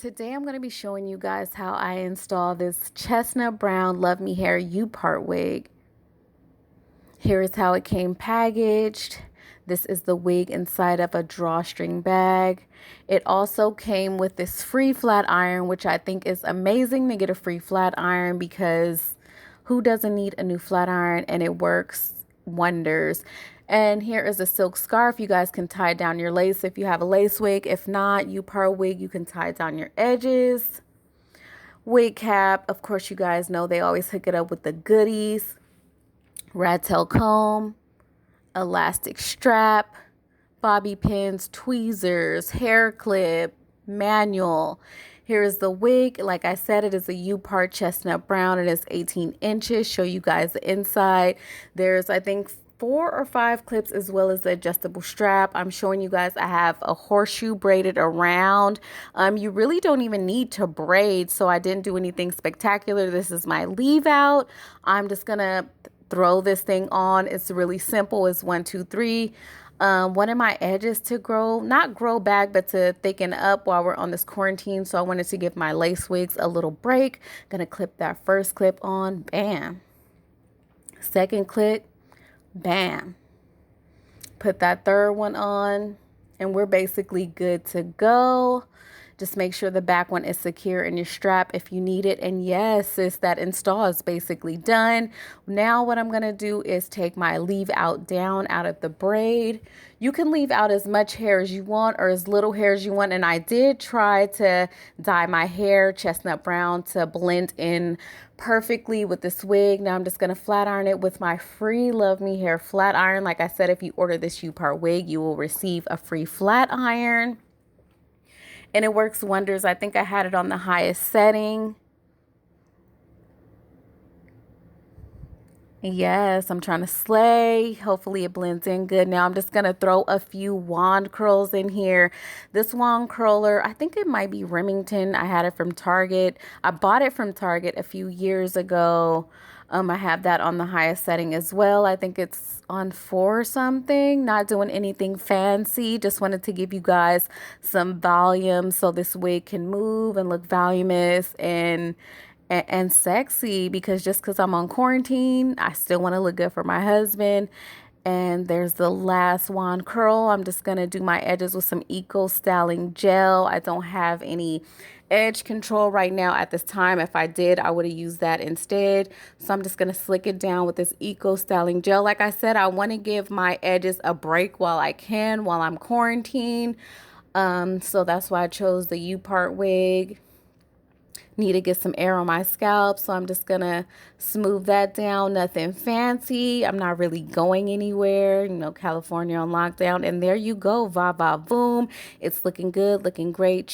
Today I'm going to be showing you guys how I install this chestnut brown Love Me Hair U-part wig. Here is how it came packaged. This is the wig inside of a drawstring bag. It also came with this free flat iron, which I think is amazing to get a free flat iron because who doesn't need a new flat iron, and it works wonders. And here is a silk scarf. You guys can tie down your lace if you have a lace wig. If not, U-part wig, you can tie down your edges. Wig cap, of course, you guys know they always hook it up with the goodies. Rat tail comb, elastic strap, bobby pins, tweezers, hair clip, manual. Here is the wig. Like I said, it is a U-part chestnut brown. It is 18 inches. Show you guys the inside. There's, I think, 4 or 5 clips as well as the adjustable strap. I'm showing you guys I have a horseshoe braided around. You really don't even need to braid, so I didn't do anything spectacular. This is my leave out. I'm just gonna throw this thing on. It's really simple. It's 1, 2, 3. One of my edges to not grow back, but to thicken up while we're on this quarantine. So I wanted to give my lace wigs a little break. Gonna clip that first clip on, bam. Second clip, bam. Put that third one on, and we're basically good to go. Just make sure the back one is secure in your strap if you need it. And yes, sis, that install is basically done. Now what I'm going to do is take my leave out down out of the braid. You can leave out as much hair as you want or as little hair as you want. And I did try to dye my hair chestnut brown to blend in perfectly with this wig. Now I'm just going to flat iron it with my free Love Me Hair flat iron. Like I said, if you order this U-part wig, you will receive a free flat iron. And it works wonders. I think I had it on the highest setting. Yes, I'm trying to slay. Hopefully it blends in good. Now I'm just going to throw a few wand curls in here. This wand curler, I think it might be Remington. I had it from Target. I bought it from Target a few years ago. I have that on the highest setting as well. I think it's on 4 or something. Not doing anything fancy. Just wanted to give you guys some volume so this wig can move and look voluminous and sexy, because just because I'm on quarantine, I still want to look good for my husband. And there's the last wand curl. I'm just going to do my edges with some Eco Styling Gel. I don't have any edge control right now at this time. If I did, I would have used that instead. So I'm just going to slick it down with this Eco Styling Gel. Like I said, I want to give my edges a break while I can, while I'm quarantined. So that's why I chose the U-part wig. Need to get some air on my scalp, so I'm just gonna smooth that down. Nothing fancy. I'm not really going anywhere, you know, California on lockdown. And there you go, va va boom. It's looking good, looking great.